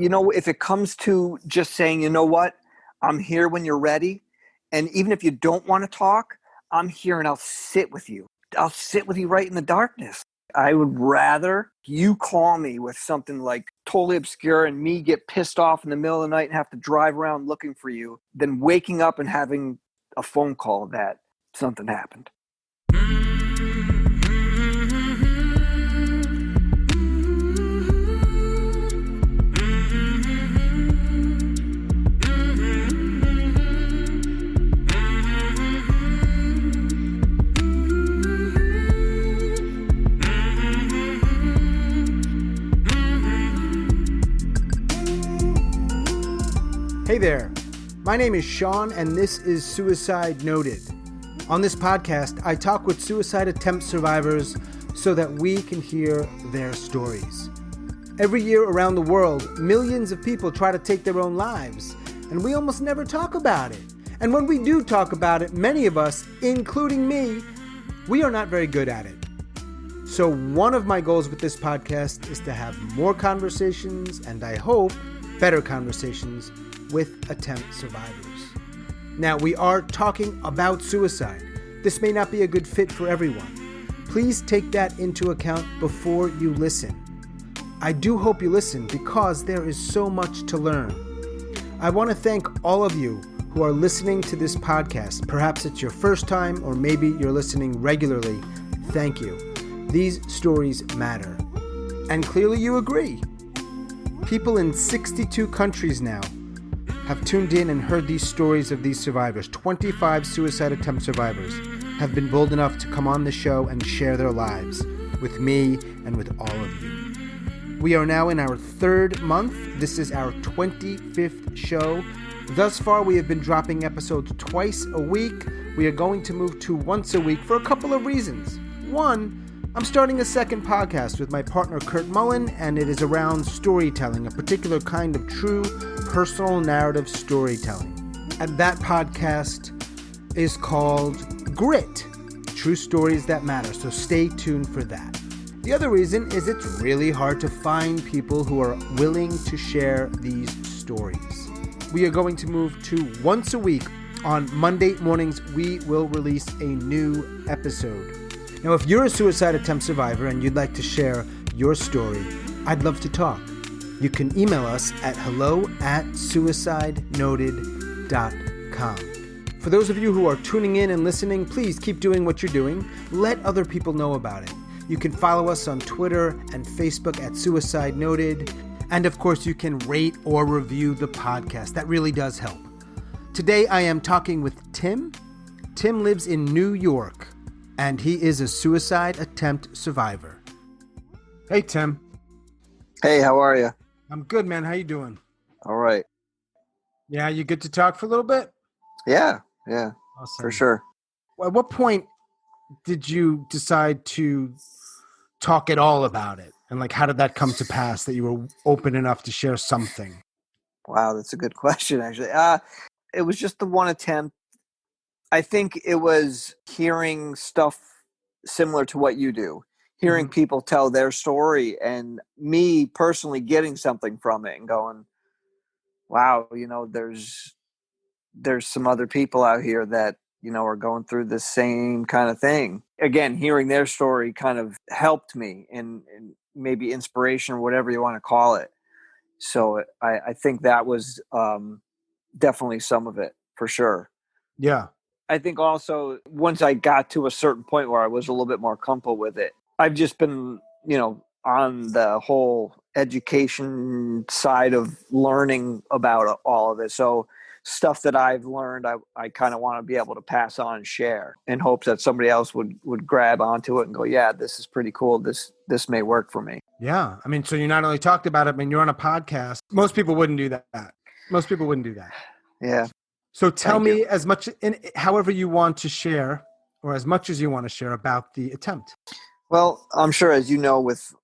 if it comes to just saying, you know what, I'm here when you're ready. And even if you don't want to talk, I'm here and I'll sit with you. I'll sit with you right in the darkness. I would rather you call me with something like totally obscure and me get pissed off in the middle of the night and have to drive around looking for you than waking up and having a phone call that something happened. Hey there, my name is Sean and this is Suicide Noted. On this podcast, I talk with suicide attempt survivors so that we can hear their stories. Every year around the world, millions of people try to take their own lives, and we almost never talk about it. And when we do talk about it, many of us, including me, we are not very good at it. So one of my goals with this podcast is to have more conversations, and I hope better conversations with attempt survivors. Now, we are talking about suicide. This may not be a good fit for everyone. Please take that into account before you listen. I do hope you listen because there is so much to learn. I want to thank all of you who are listening to this podcast. Perhaps it's your first time or maybe you're listening regularly. Thank you. These stories matter. And clearly you agree. People in 62 countries now have tuned in and heard these stories of these survivors. 25 suicide attempt survivors have been bold enough to come on the show and share their lives with me and with all of you. We are now in our third month. This is our 25th show. Thus far, we have been dropping episodes twice a week. We are going to move to once a week for a couple of reasons. One, I'm starting a second podcast with my partner Kurt Mullen, and it is around storytelling, a particular kind of true personal narrative storytelling. And that podcast is called Grit, True Stories That Matter, so stay tuned for that. The other reason is it's really hard to find people who are willing to share these stories. We are going to move to once a week. On Monday mornings, we will release a new episode. Now, if you're a suicide attempt survivor and you'd like to share your story, I'd love to talk. You can email us at hello@suicidenoted.com. For those of you who are tuning in and listening, please keep doing what you're doing. Let other people know about it. You can follow us on Twitter and Facebook at Suicide Noted. And of course, you can rate or review the podcast. That really does help. Today, I am talking with Tim. Tim lives in New York, and he is a suicide attempt survivor. Hey, Tim. Hey, how are you? I'm good, man. How you doing? All right. Yeah, you good to talk for a little bit? Yeah, Awesome. for sure. At what point did you decide to talk at all about it? And how did that come to pass that you were open enough to share something? Wow, that's a good question, actually. It was just the one attempt. I think it was hearing stuff similar to what you do. Hearing people tell their story and me personally getting something from it and going, wow, there's some other people out here that, are going through the same kind of thing. Again, hearing their story kind of helped me and maybe inspiration or whatever you want to call it. So I think that was definitely some of it for sure. Yeah. I think also once I got to a certain point where I was a little bit more comfortable with it, I've just been, on the whole education side of learning about all of it. So stuff that I've learned, I kind of want to be able to pass on and share in hopes that somebody else would grab onto it and go, yeah, this is pretty cool. This may work for me. Yeah. I mean, so you not only talked about it, you're on a podcast. Most people wouldn't do that. Yeah. So tell me as much, however you want to share, or as much as you want to share about the attempt. Well, I'm sure, as you know, with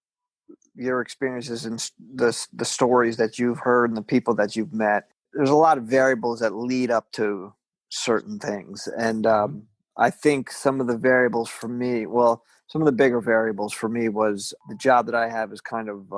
your experiences and the stories that you've heard and the people that you've met, there's a lot of variables that lead up to certain things. And I think some of the variables for me, some of the bigger variables for me was the job that I have is kind of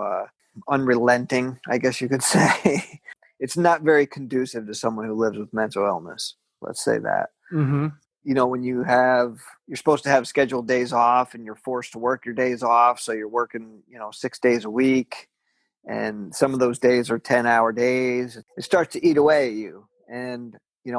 unrelenting, I guess you could say. It's not very conducive to someone who lives with mental illness. Let's say that. Mm-hmm. When you're supposed to have scheduled days off and you're forced to work your days off. So you're working, 6 days a week, and some of those days are 10-hour days. It starts to eat away at you. And,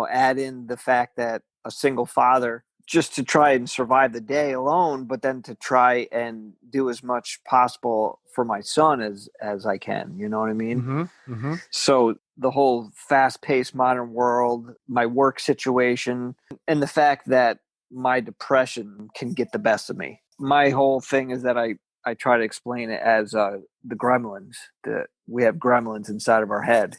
add in the fact that a single father, just to try and survive the day alone, but then to try and do as much possible for my son as I can. You know what I mean? Mm-hmm. Mm-hmm. So the whole fast-paced modern world, my work situation, and the fact that my depression can get the best of me. My whole thing is that I try to explain it as the gremlins. That we have gremlins inside of our head.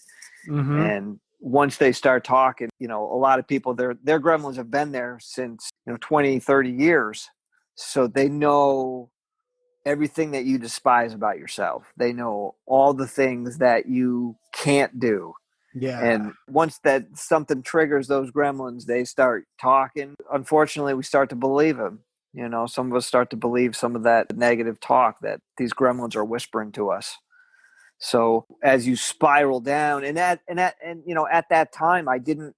Mm-hmm. And once they start talking, a lot of people, their gremlins have been there since 20, 30 years. So they know everything that you despise about yourself. They know all the things that you can't do. Yeah. And once that something triggers those gremlins, they start talking. Unfortunately, we start to believe them. Some of us start to believe some of that negative talk that these gremlins are whispering to us. So as you spiral down, and at that time, I didn't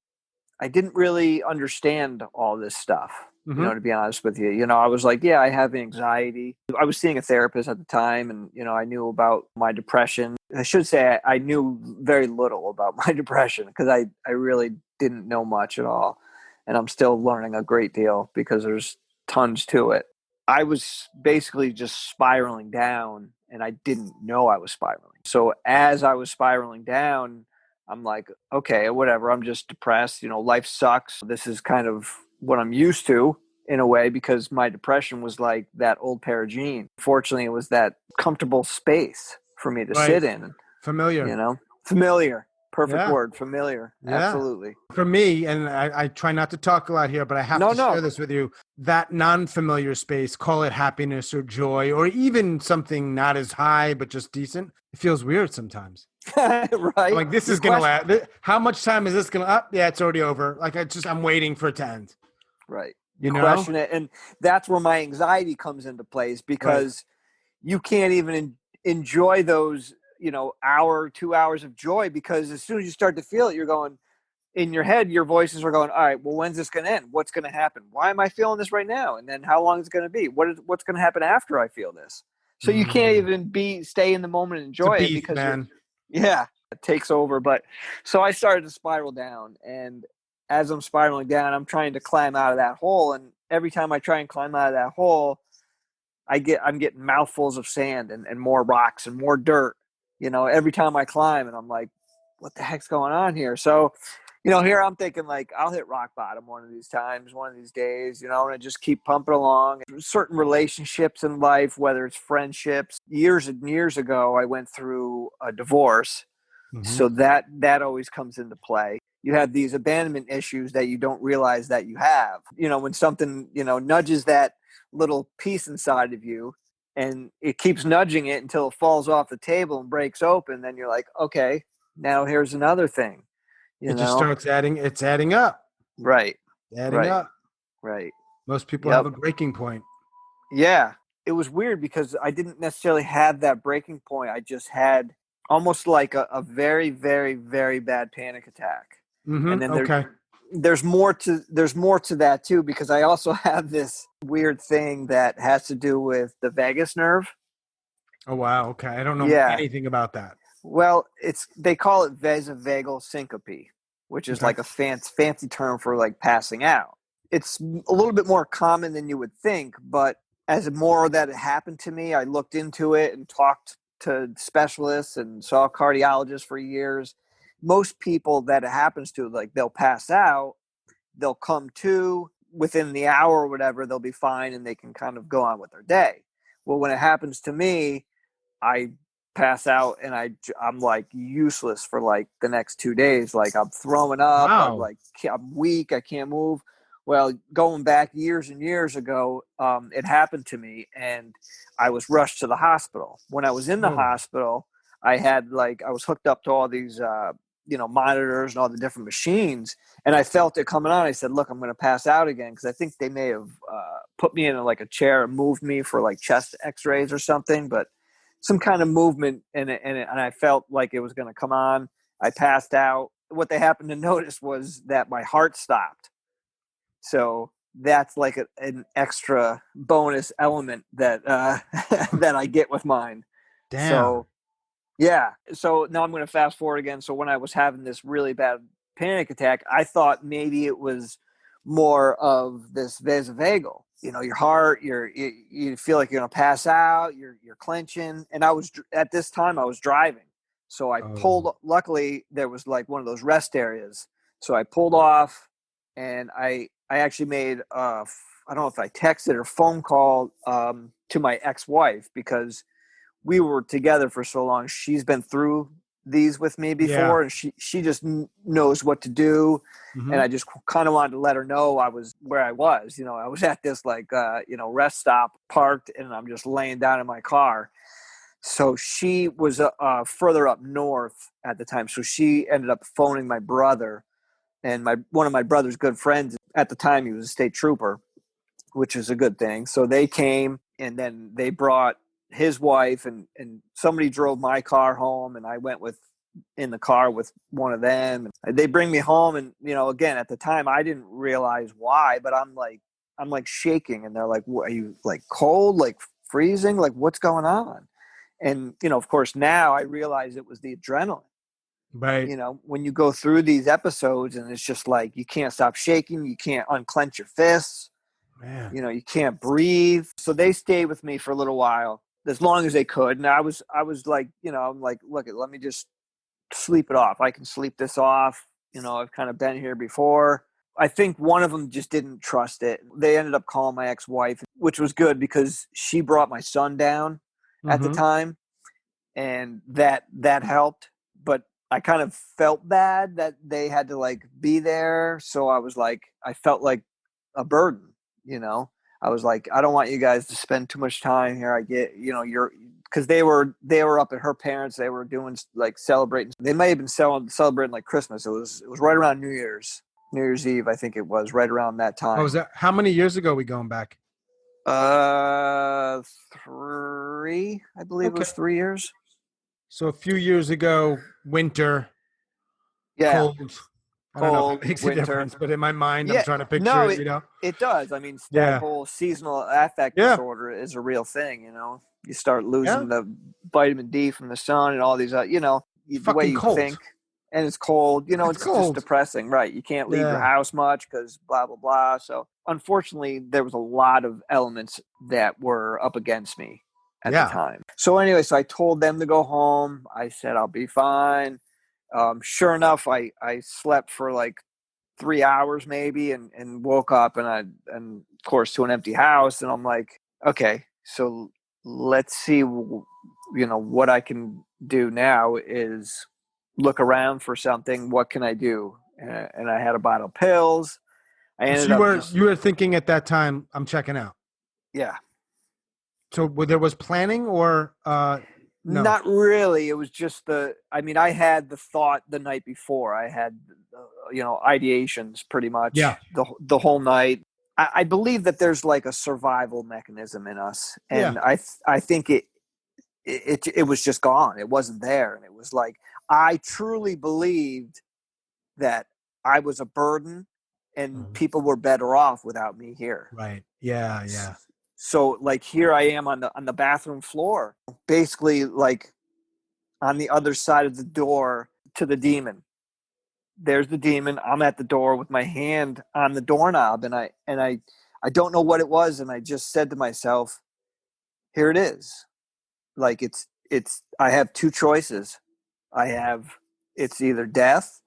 really understand all this stuff. Mm-hmm. To be honest with you, I was like, yeah, I have anxiety. I was seeing a therapist at the time, and I knew about my depression. I should say I knew very little about my depression because I really didn't know much at all, and I'm still learning a great deal because there's tons to it. I was basically just spiraling down, and I didn't know I was spiraling. So as I was spiraling down, I'm like, okay, whatever. I'm just depressed. Life sucks. This is kind of what I'm used to in a way, because my depression was like that old pair of jeans. Fortunately, it was that comfortable space for me to sit in. Familiar. Familiar. Perfect Yeah. word. Familiar. Yeah. Absolutely. For me, and I try not to talk a lot here, but I have to share this with you, that non-familiar space, call it happiness or joy, or even something not as high, but just decent. It feels weird sometimes. Right. I'm like, this is going to last. How much time is this going to yeah, it's already over. Like I'm waiting for it to end. Right. Question it. And that's where my anxiety comes into place, because you can't even enjoy those, hour, 2 hours of joy, because as soon as you start to feel it, you're going, in your head, your voices are going, all right, well, when's this going to end? What's going to happen? Why am I feeling this right now? And then how long is it going to be? What's going to happen after I feel this? So you can't even stay in the moment and enjoy it, because it takes over. But so I started to spiral down, and as I'm spiraling down, I'm trying to climb out of that hole. And every time I try and climb out of that hole, I'm getting mouthfuls of sand and more rocks and more dirt, every time I climb. And I'm like, what the heck's going on here? So, here I'm thinking, like, I'll hit rock bottom one of these times, one of these days, and I just keep pumping along. Certain relationships in life, whether it's friendships, years and years ago, I went through a divorce. Mm-hmm. So that always comes into play. You have these abandonment issues that you don't realize that you have. When something, nudges that little piece inside of you, and it keeps nudging it until it falls off the table and breaks open, then you're like, okay, now here's another thing. Just starts adding. It's adding up. Right. Adding up. Right. Most people have a breaking point. Yeah. It was weird because I didn't necessarily have that breaking point. I just had almost like a very, very, very bad panic attack. Mm-hmm. And then there's more to that too, because I also have this weird thing that has to do with the vagus nerve. Oh, wow. Okay. I don't know anything about that. Well, they call it vasovagal syncope, which is like a fancy term for like passing out. It's a little bit more common than you would think, but as more that it happened to me, I looked into it and talked to specialists and saw cardiologists for years. Most people that it happens to, like, they'll pass out, they'll come to within the hour or whatever, they'll be fine and they can kind of go on with their day. Well, when it happens to me, I pass out and I'm like useless for like the next 2 days. Like, I'm throwing up. Wow. I'm weak. I can't move. Well, going back years and years ago, it happened to me, and I was rushed to the hospital. When I was in the hospital, I was hooked up to all these, monitors and all the different machines, and I felt it coming on. I said, look, I'm going to pass out again, because I think they may have put me in like a chair and moved me for like chest x-rays or something, but some kind of movement and I felt like it was going to come on. I passed out. What they happened to notice was that my heart stopped. So that's like an extra bonus element that that I get with mine. Damn. So yeah. So now I'm going to fast forward again. So when I was having this really bad panic attack, I thought maybe it was more of this vasovagal. Your heart, you feel like you're going to pass out. You're clenching. And at this time I was driving, so I pulled. Luckily, there was like one of those rest areas, so I pulled off, and I actually made I don't know if I texted or phone called to my ex-wife, because we were together for so long. She's been through these with me before, and she just knows what to do. Mm-hmm. And I just kind of wanted to let her know I was where I was. I was at this rest stop, parked, and I'm just laying down in my car. So she was further up north at the time. So she ended up phoning my brother, and one of my brother's good friends at the time, he was a state trooper, which is a good thing. So they came, and then they brought his wife, and somebody drove my car home, and I went in the car with one of them. And they bring me home, and again, at the time I didn't realize why, but I'm like shaking, and they're like, "What, are you like cold, like freezing, like what's going on?" And of course now I realize it was the adrenaline. Right. When you go through these episodes, and it's just like you can't stop shaking, you can't unclench your fists. Man. You can't breathe. So they stayed with me for a little while, as long as they could. And I was like, I'm like, look, let me just sleep it off. I can sleep this off. I've kind of been here before. I think one of them just didn't trust it. They ended up calling my ex-wife, which was good because she brought my son down at the time, and that helped. But I kind of felt bad that they had to like be there. So I was like, I felt like a burden. I was like, I don't want you guys to spend too much time here. I get, because they were up at her parents. They were doing like celebrating. They may have been celebrating like Christmas. It was right around New Year's Eve. I think it was right around that time. Oh, was that how many years ago are we going back? 3, I believe. Okay. It was 3 years. So a few years ago, winter, Yeah. cold. I don't know if it makes winter. a difference, but in my mind, I'm trying to picture it. It does. I mean, that whole seasonal affect disorder is a real thing. You start losing the vitamin D from the sun and all these, the way you cold. think, and it's cold. It's cold. just depressing, right? You can't leave your house much because blah blah blah. So unfortunately, there was a lot of elements that were up against me at the time. So anyway, I told them to go home. I said I'll be fine. Sure enough, I slept for like 3 hours maybe, and woke up, and of course to an empty house, and I'm like, okay, so let's see, what I can do now is look around for something. What can I do? And I had a bottle of pills. I ended up you were thinking at that time, I'm checking out. Yeah. So there was planning or no? Not really. It was just I had the thought the night before. I had, ideations pretty much the whole night. I believe that there's like a survival mechanism in us. And I think it was just gone. It wasn't there. And it was like, I truly believed that I was a burden and people were better off without me here. Right. Yeah. Yeah. So like here I am on the bathroom floor, basically like on the other side of the door to the demon. There's the demon. I'm at the door with my hand on the doorknob, and I don't know what it was, and I just said to myself, here it is. Like it's I have two choices. It's either death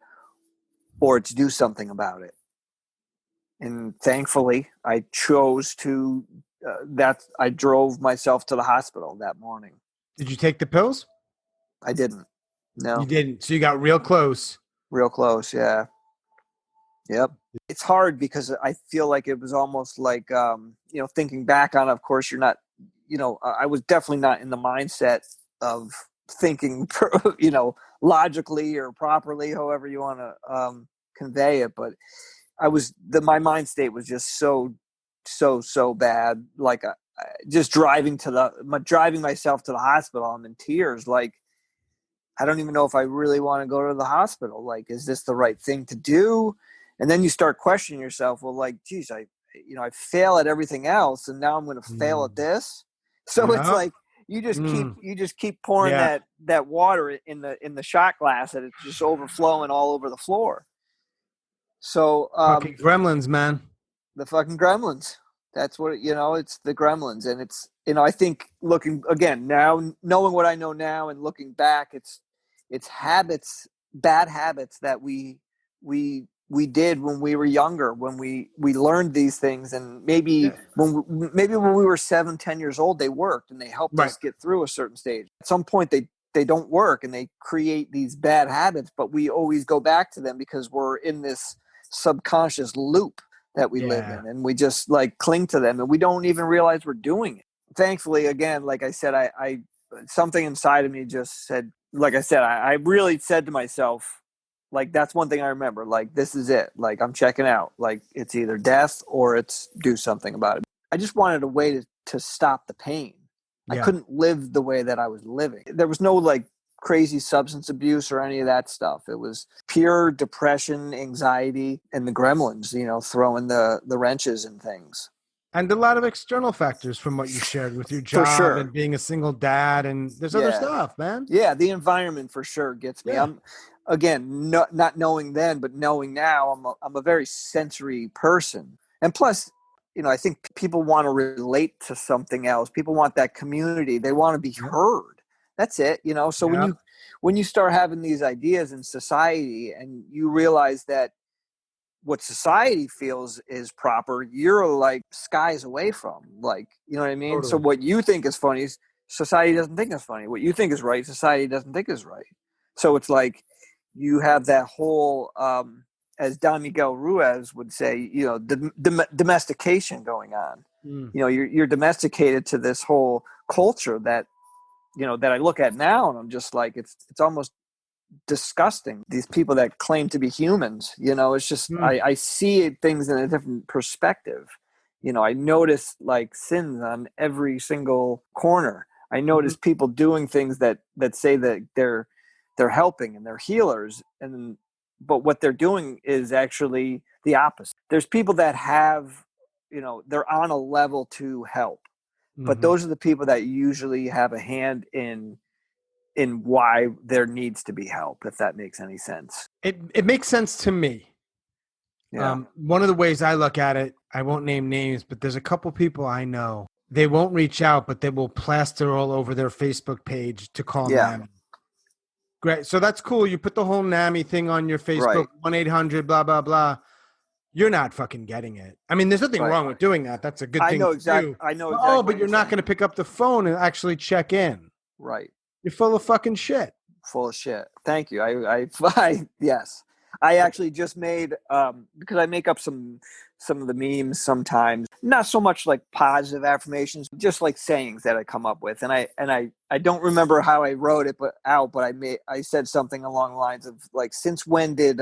or it's do something about it. And thankfully I chose to I drove myself to the hospital that morning. Did you take the pills? I didn't. No. You didn't. So you got real close. Real close, yeah. Yep. It's hard because I feel like it was almost like, thinking back on it, of course, you're not, I was definitely not in the mindset of thinking, logically or properly, however you want to convey it. But my mind state was just so bad. Like just driving myself to the hospital, I'm in tears. Like, I don't even know if I really want to go to the hospital. Like, is this the right thing to do? And then you start questioning yourself. Well, like, geez, I fail at everything else, and now I'm going to fail at this. So it's Yeah. like you just keep pouring Yeah. that water in the shot glass, and it's just overflowing all over the floor. So Fucking gremlins, man. the fucking gremlins. That's what it's the gremlins, and it's I think looking again now, knowing what I know now, and looking back, it's habits, bad habits that we did when we were younger, when we learned these things, and maybe when we were 7-10 years old, they worked and they helped Right. us get through a certain stage. At some point, they don't work, and they create these bad habits, but we always go back to them because we're in this subconscious loop that we live in, and we just like cling to them, and we don't even realize we're doing it. Thankfully, again, like I said, I something inside of me just said, like I said, I really said to myself, like, that's one thing I remember, like, this is it, like, I'm checking out, like, it's either death or it's do something about it. I just wanted a way to stop the pain. I couldn't live the way that I was living. There was no like crazy substance abuse or any of that stuff. It was pure depression, anxiety, and the gremlins, throwing the wrenches and things. And a lot of external factors from what you shared with your For job and sure. being a single dad, and there's other stuff, man. Yeah, the environment for sure gets me. Yeah. I'm again not knowing then, but knowing now, I'm a very sensory person, and plus, I think people want to relate to something else. People want that community. They want to be heard. That's it. So when you start having these ideas in society, and you realize that what society feels is proper, you're like skies away from, like, you know what I mean? Totally. So what you think is funny, society doesn't think is funny. What you think is right, society doesn't think is right. So it's like you have that whole, as Don Miguel Ruiz would say, domestication going on. You're domesticated to this whole culture that, that I look at now, and I'm just like, it's almost disgusting. These people that claim to be humans, it's just, I see things in a different perspective. I notice like sins on every single corner. I notice people doing things that say that they're helping and they're healers, but what they're doing is actually the opposite. There's people that have, they're on a level to help, but those are the people that usually have a hand in why there needs to be help, if that makes any sense. It makes sense to me. Yeah. One of the ways I look at it, I won't name names, but there's a couple people I know. They won't reach out, but they will plaster all over their Facebook page to call NAMI. Great. So that's cool. You put the whole NAMI thing on your Facebook, 1-800, blah, blah, blah. You're not fucking getting it. I mean, there's nothing wrong with doing that. That's a good thing to do. I know exactly. But you're not going to pick up the phone and actually check in. Right. You're full of fucking shit. Full of shit. Thank you. I yes. I actually just made, because I make up some of the memes sometimes, not so much like positive affirmations, just like sayings that I come up with. And I don't remember how I wrote it, but I said something along the lines of like, since when did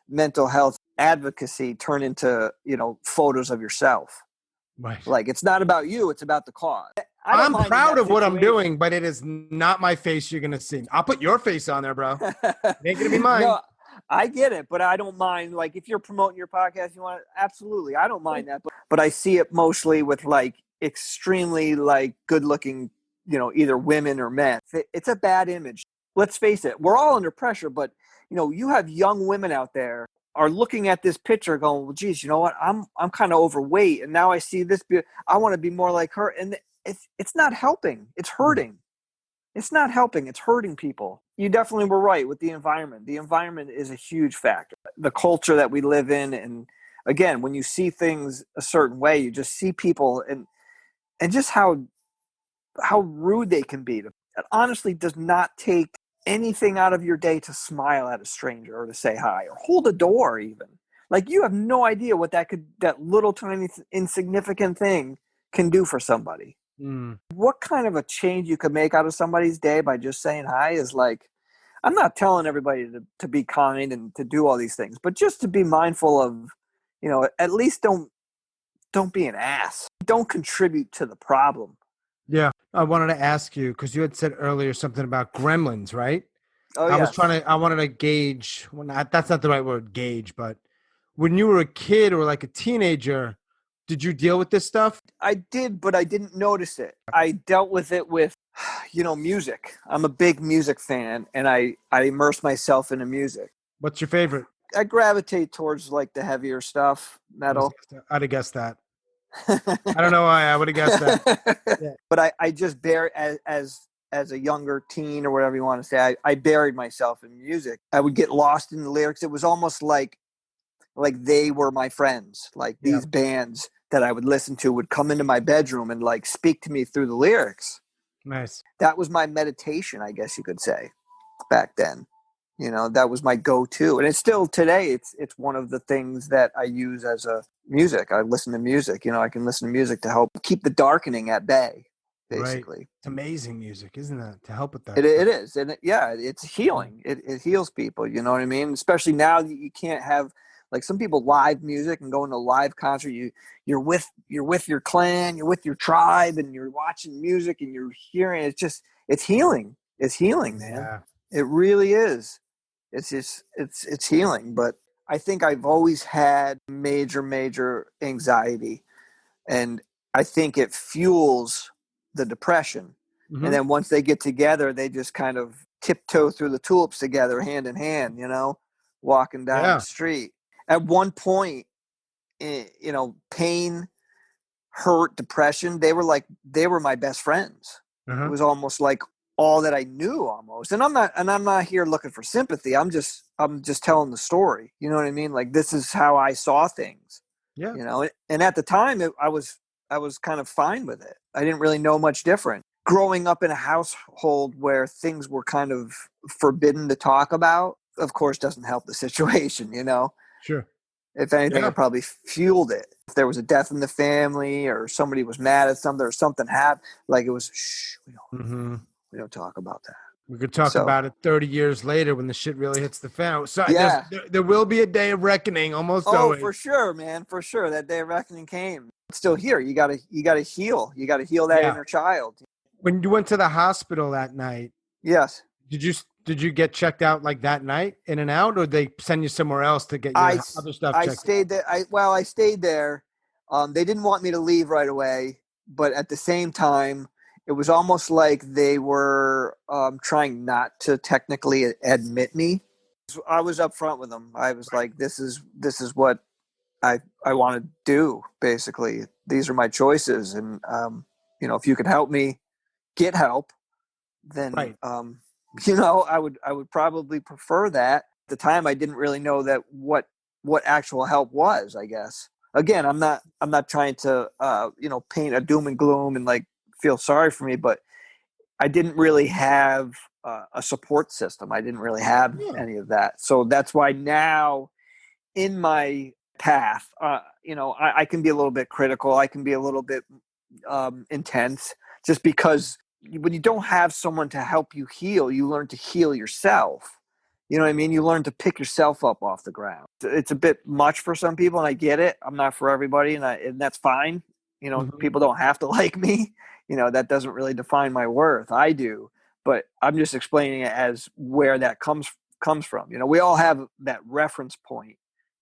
mental health advocacy turn into, photos of yourself? Right. Like, it's not about you, it's about the cause. I'm proud of what I'm doing, but it is not my face you're going to see. I'll put your face on there, bro. It ain't going to be mine. No, I get it, but I don't mind. Like, if you're promoting your podcast, you want to, absolutely, I don't mind that. But I see it mostly with like extremely like good looking, either women or men. It's a bad image. Let's face it. We're all under pressure, but you have young women out there are looking at this picture going, well, geez, you know what? I'm kind of overweight, and now I see this. I want to be more like her. And it's not helping. It's hurting. It's not helping. It's hurting people. You definitely were right with the environment. The environment is a huge factor. The culture that we live in, and again, when you see things a certain way, you just see people and just how rude they can be. It honestly does not take anything out of your day to smile at a stranger or to say hi or hold a door even. Like, you have no idea what that little tiny insignificant thing can do for somebody. What kind of a change you could make out of somebody's day by just saying hi is like, I'm not telling everybody to be kind and to do all these things, but just to be mindful of, at least don't don't be an ass. Don't contribute to the problem. Yeah. I wanted to ask you, because you had said earlier something about gremlins, right? Oh, I yes. wanted to gauge, well, that's not the right word, gauge, but when you were a kid or like a teenager, did you deal with this stuff? I did, but I didn't notice it. I dealt with it with, music. I'm a big music fan, and I immerse myself into music. What's your favorite? I gravitate towards like the heavier stuff, metal. I'd have guessed that. I don't know why I would have guessed that. Yeah. But I just buried as a younger teen or whatever you want to say. I buried myself in music. I would get lost in the lyrics. It was almost like they were my friends. Like Yeah. these bands that I would listen to would come into my bedroom and like speak to me through the lyrics. Nice. That was my meditation, I guess you could say, back then. That was my go-to, and it's still today. It's one of the things that I use as a music. I listen to music. I can listen to music to help keep the darkening at bay, basically. Right. It's amazing music, isn't it? To help with that. It is, and it's healing. It heals people. You know what I mean? Especially now that you can't have, like, some people live music and going to a live concert. You're with your clan, you're with your tribe, and you're watching music and you're hearing. It's healing. It's healing, man. Yeah. It really is. It's healing. But I think I've always had major anxiety, and I think it fuels the depression. Mm-hmm. And then once they get together, they just kind of tiptoe through the tulips together, hand in hand, walking down the street. At one point, pain, hurt, depression, they were my best friends. Uh-huh. It was almost like all that I knew almost. And I'm not here looking for sympathy. I'm just telling the story. You know what I mean? Like, this is how I saw things. Yeah. And at the time I was kind of fine with it. I didn't really know much different. Growing up in a household where things were kind of forbidden to talk about, of course, doesn't help the situation, Sure. If anything, it probably fueled it. If there was a death in the family or somebody was mad at something or something happened, like, it was, shh, we don't talk about that. We could talk about it 30 years later when the shit really hits the fan. So yeah. there will be a day of reckoning, almost always. Oh, for sure, man. For sure. That day of reckoning came. It's still here. You gotta heal. You gotta heal that inner child. When you went to the hospital that night, yes. Did you get checked out like that night, in and out, or they send you somewhere else to get your other stuff checked I stayed there. I stayed there. They didn't want me to leave right away, but at the same time, it was almost like they were trying not to technically admit me. I was upfront with them. I was like, "This is what I want to do. Basically, these are my choices, and if you could help me get help, then I would probably prefer that." At the time, I didn't really know that what actual help was. I guess, again, I'm not trying to paint a doom and gloom and like feel sorry for me, but I didn't really have a support system. I didn't really have any of that. So that's why now in my path, I can be a little bit critical. I can be a little bit intense, just because when you don't have someone to help you heal, you learn to heal yourself. You know what I mean? You learn to pick yourself up off the ground. It's a bit much for some people, and I get it. I'm not for everybody, and that's fine. People don't have to like me. That doesn't really define my worth. I do, but I'm just explaining it as where that comes from. We all have that reference point.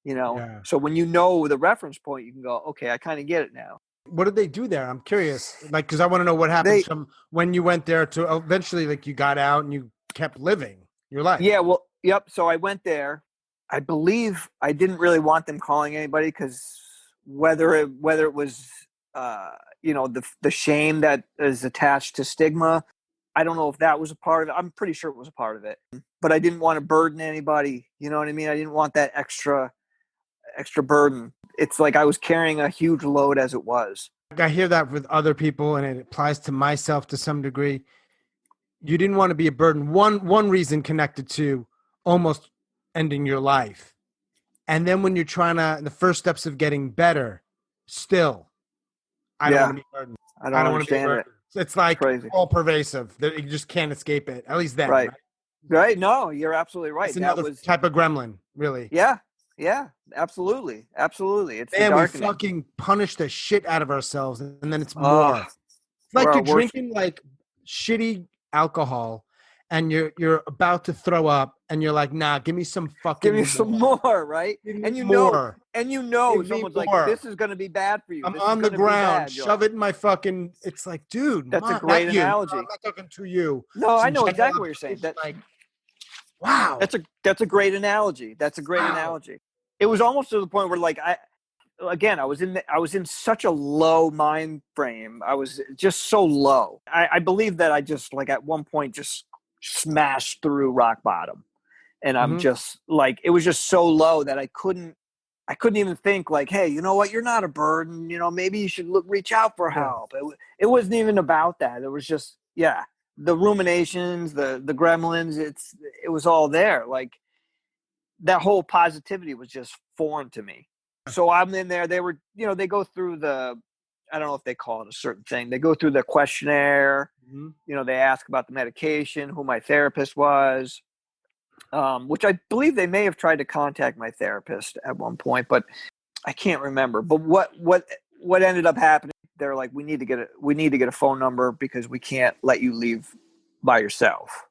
So when the reference point, you can go, okay, I kind of get it now. What did they do there? I'm curious, because I want to know what happened from when you went there to eventually, like, you got out and you kept living your life. Yeah, well, yep. So I went there. I believe I didn't really want them calling anybody, because whether it was the shame that is attached to stigma, I don't know if that was a part of it. I'm pretty sure it was a part of it, but I didn't want to burden anybody. You know what I mean? I didn't want that extra burden. It's like I was carrying a huge load as it was. I hear that with other people, and it applies to myself to some degree. You didn't want to be a burden. One reason connected to almost ending your life. And then when you're trying to, the first steps of getting better, still, I don't want to be burdened. I don't understand it. It's like crazy. All pervasive. You just can't escape it. At least then. Right. No, you're absolutely right. It's another type of gremlin, really. Yeah. Yeah, absolutely. Absolutely. It's the Man, we darkening. fucking punish the shit out of ourselves, and then it's Oh, more. It's we're like our you're worst. drinking like shitty alcohol, and you're about to throw up, and you're like, nah, give me some Give me fucking some more. more, right? Give me And more. Give me someone's like, more. this is going to be bad for you. I'm This is on the going to be ground. bad. You're like, Shove it in my fucking. It's like, dude, that's a mom, great not you. No, I'm analogy. not talking to you. No, It's I in know general exactly what you're saying. observation. Like, wow. That's a great analogy. That's a great Wow. analogy. It was almost to the point where like I was in such a low mind frame. I was just so low. I believe that I just like at one point just smashed through rock bottom, and I'm Mm-hmm. just like it was just so low that I couldn't even think like, hey, you know what? You're not a burden. You know, maybe you should reach out for Yeah. help. It wasn't even about that. It was just the ruminations, the gremlins. It was all there. Like that whole positivity was just foreign to me. So I'm in there. They were, they go through I don't know if they call it a certain thing. They go through the questionnaire. Mm-hmm. They ask about the medication, who my therapist was, which I believe they may have tried to contact my therapist at one point, but I can't remember. But what ended up happening? They're like, we need to get a phone number because we can't let you leave by yourself.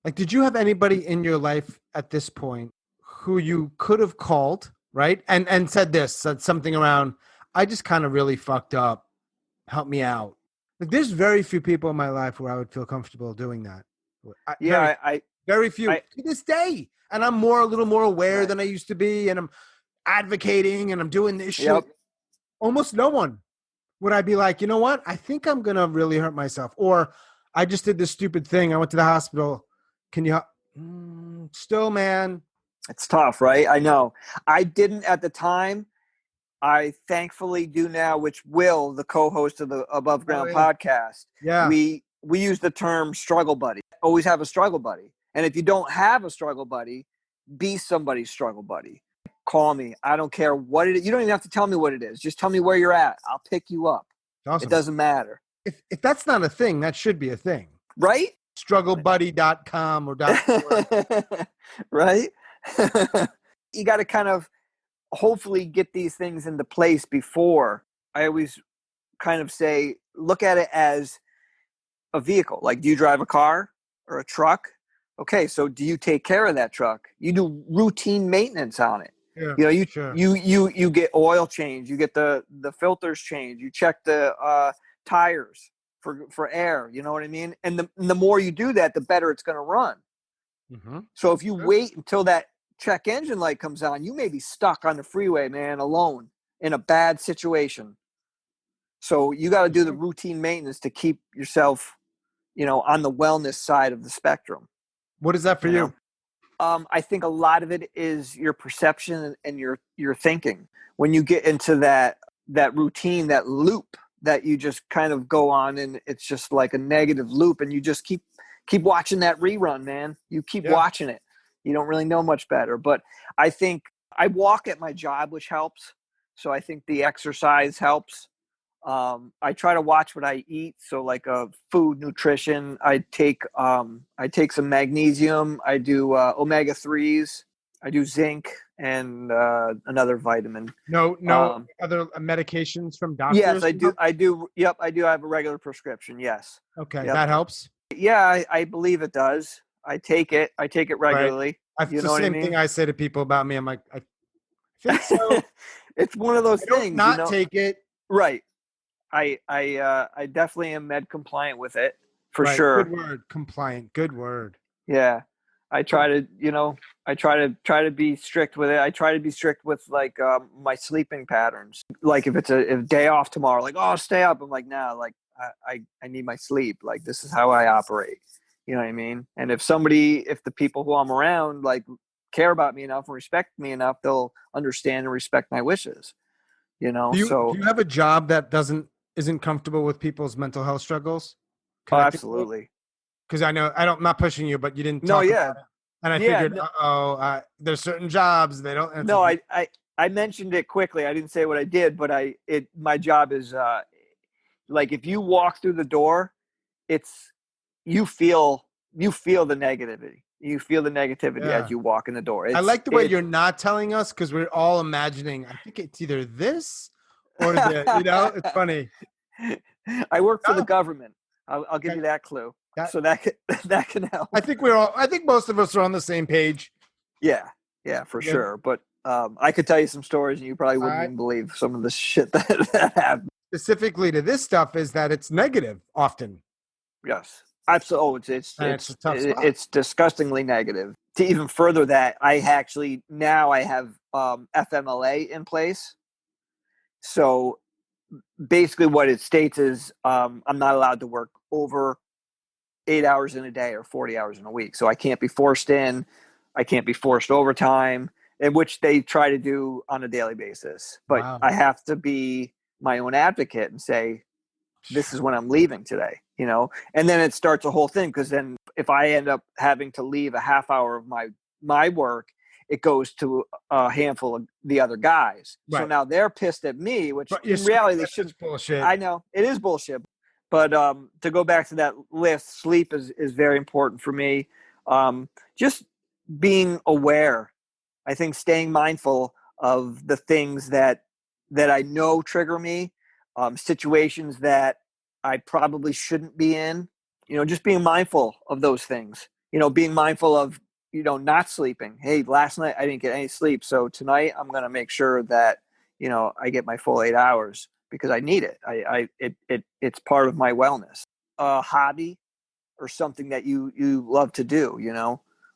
Like, did you have anybody in your life at this point who you could have called, right? And said something around, I just kind of really fucked up. Help me out. Like, there's very few people in my life where I would feel comfortable doing that. Yeah, Very few to this day. And I'm a little more aware right. than I used to be. And I'm advocating and I'm doing this shit. Yep. Almost no one would I be like, you know what? I think I'm going to really hurt myself. Or I just did this stupid thing. I went to the hospital. Can you still, man? It's tough, right? I know. I didn't at the time. I thankfully do now, which Will, the co-host of the Above Ground podcast, Yeah. we use the term struggle buddy. Always have a struggle buddy. And if you don't have a struggle buddy, be somebody's struggle buddy. Call me. I don't care what it is. You don't even have to tell me what it is. Just tell me where you're at. I'll pick you up. Awesome. It doesn't matter. If that's not a thing, that should be a thing. Right? Strugglebuddy.com or .org. Right? You got to kind of hopefully get these things into place before. I always kind of say, look at it as a vehicle. Like, do you drive a car or a truck? Okay, so do you take care of that truck? You do routine maintenance on it. Yeah, you get oil change, you get the filters changed, you check the tires for air. You know what I mean? And the more you do that, the better it's going to run. Mm-hmm. So if you wait until that check engine light comes on, you may be stuck on the freeway, man, alone in a bad situation. So you got to do the routine maintenance to keep yourself, on the wellness side of the spectrum. What is that for you? I think a lot of it is your perception and your thinking. When you get into that routine, that loop that you just kind of go on, and it's just like a negative loop, and you just keep watching that rerun, man. You keep watching it. You don't really know much better. But I think I walk at my job, which helps. So I think the exercise helps. I try to watch what I eat. So like food, nutrition, I take some magnesium. I do omega-3s. I do zinc and another vitamin. No other medications from doctors? Yes, I do. I do. Yep, I do have a regular prescription. Yes. Okay, yep. That helps. Yeah, I believe it does. I take it regularly. Right. It's the same thing I say to people about me. I'm like, I think so. It's one of those things. Not take it. Right. I definitely am med compliant with it for sure. Good word, compliant. Good word. Yeah, I try to be strict with it. I try to be strict with like my sleeping patterns. Like if it's a day off tomorrow, like stay up. I'm like nah, like I need my sleep. Like this is how I operate. You know what I mean? And if the people who I'm around like care about me enough and respect me enough, they'll understand and respect my wishes. Do you have a job that isn't comfortable with people's mental health struggles? Absolutely. Because I'm not pushing you, but you didn't talk about it. And I figured, there's certain jobs they don't. No, I mentioned it quickly. I didn't say what I did, but my job is like if you walk through the door, you feel the negativity. You feel the negativity as Yeah. you walk in the door. I like the way you're not telling us because we're all imagining. I think it's either this or it's funny. I work for the Oh, government. I'll give okay. you that clue. That, So that that can help. I think most of us are on the same page. Yeah, for Good. sure. But I could tell you some stories, and you probably All wouldn't right. even believe some of the shit that happened. Specifically to this stuff is that it's negative often. Yes, absolutely. Oh, And it's a tough spot. it's disgustingly negative. To even further that, I actually now I have FMLA in place. So basically, what it states is I'm not allowed to work over 8 hours in a day or 40 hours in a week. So I can't be forced in. I can't be forced overtime, in which they try to do on a daily basis. But Wow. I have to be my own advocate and say, this is when I'm leaving today, and then it starts a whole thing. Because then if I end up having to leave a half hour of my work, it goes to a handful of the other guys. Right. So now they're pissed at me, which But in reality they shouldn't. Bullshit. I know it is bullshit. But to go back to that list, sleep is very important for me. Just being aware. I think staying mindful of the things that I know trigger me, situations that I probably shouldn't be in. Just being mindful of those things. Being mindful of not sleeping. Hey, last night I didn't get any sleep, so tonight I'm going to make sure that I get my full 8 hours because I need it. It's part of my wellness. A hobby or something that you love to do,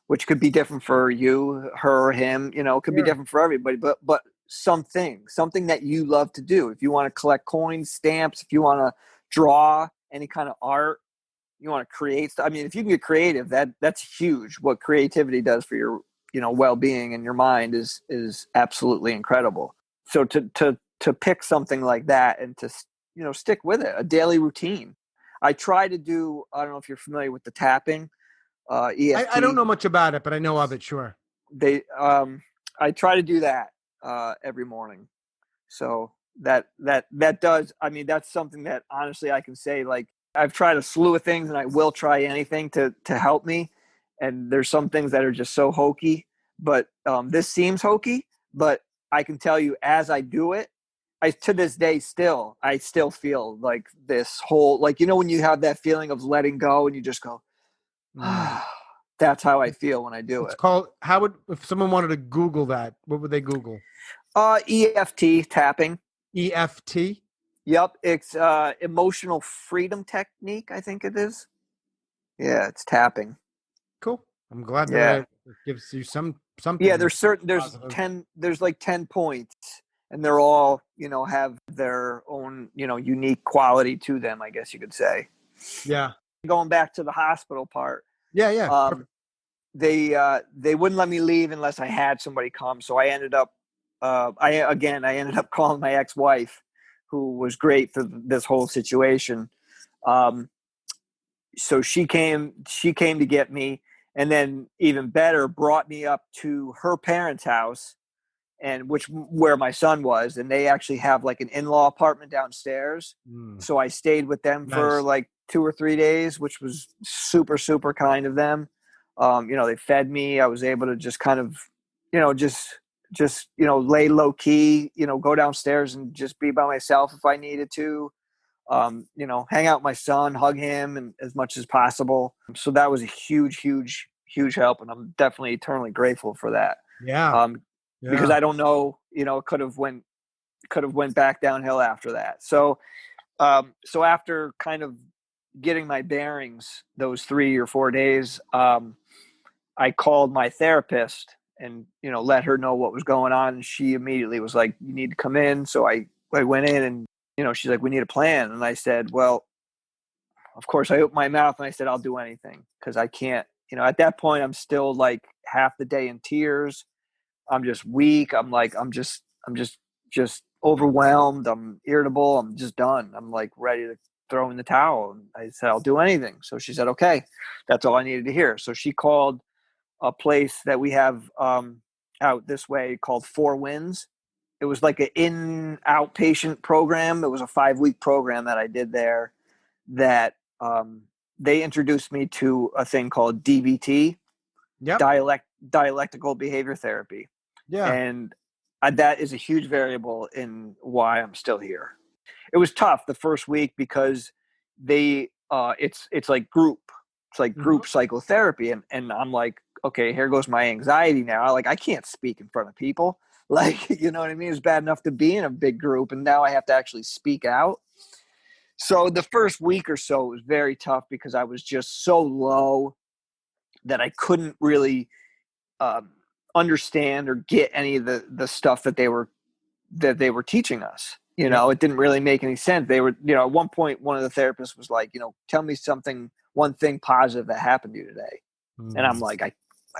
which could be different for you, her, him, it could be Sure. different for everybody, but something that you love to do. If you want to collect coins, stamps, if you want to draw any kind of art, you want to create stuff. I mean, if you can get creative, that's huge. What creativity does for your, well-being and your mind is absolutely incredible. So to pick something like that and to, stick with it, a daily routine. I try to do, I don't know if you're familiar with the tapping, EFT. I don't know much about it, but I know of it. Sure. I try to do that every morning. So that does, I mean, that's something that honestly I can say, like, I've tried a slew of things and I will try anything to help me. And there's some things that are just so hokey, but this seems hokey, but I can tell you as I do it, to this day I still feel like this whole, like, when you have that feeling of letting go and you just go, that's how I feel when I do It's it. called, if someone wanted to Google that, what would they Google? EFT tapping. EFT? Yep. It's emotional freedom technique, I think it is. Yeah, it's tapping. Cool. I'm glad Yeah. that it gives you something. Yeah, there's like 10 points and they're all, have their own, unique quality to them, I guess you could say. Yeah. Going back to the hospital part. Yeah. They wouldn't let me leave unless I had somebody come. So I ended up I ended up calling my ex-wife, who was great for this whole situation. So she came to get me, and then even better, brought me up to her parents' house, and where my son was, and they actually have like an in-law apartment downstairs. So I stayed with them for like 2 or 3 days, which was super, super kind of them. They fed me. I was able to just kind of, lay low key, go downstairs and just be by myself if I needed to. Hang out with my son, hug him and as much as possible. So that was a huge, huge, huge help. And I'm definitely eternally grateful for that. Yeah. Because I don't know, it could have went back downhill after that. So after kind of getting my bearings those 3 or 4 days, I called my therapist and, let her know what was going on. And she immediately was like, you need to come in. So I went in and, she's like, we need a plan. And I said, well, of course I opened my mouth and I said, I'll do anything. Cause I can't, at that point I'm still like half the day in tears. I'm just weak. I'm just overwhelmed. I'm irritable. I'm just done. I'm like ready to throw in the towel. And I said, I'll do anything. So she said, okay, that's all I needed to hear. So she called a place that we have out this way called Four Winds. It was like an outpatient program. It was a 5-week program that I did there that they introduced me to a thing called DBT. Yep. dialectical behavior therapy. Yeah. And that is a huge variable in why I'm still here. It was tough the first week because it's like group. It's like group psychotherapy. And I'm like, okay, here goes my anxiety now. Like, I can't speak in front of people. Like, you know what I mean? It's bad enough to be in a big group, and now I have to actually speak out. So the first week or so was very tough because I was just so low that I couldn't really understand or get any of the stuff that they were teaching us. You know, it didn't really make any sense. They were, at one point, one of the therapists was like, tell me one thing positive that happened to you today. And I'm like, I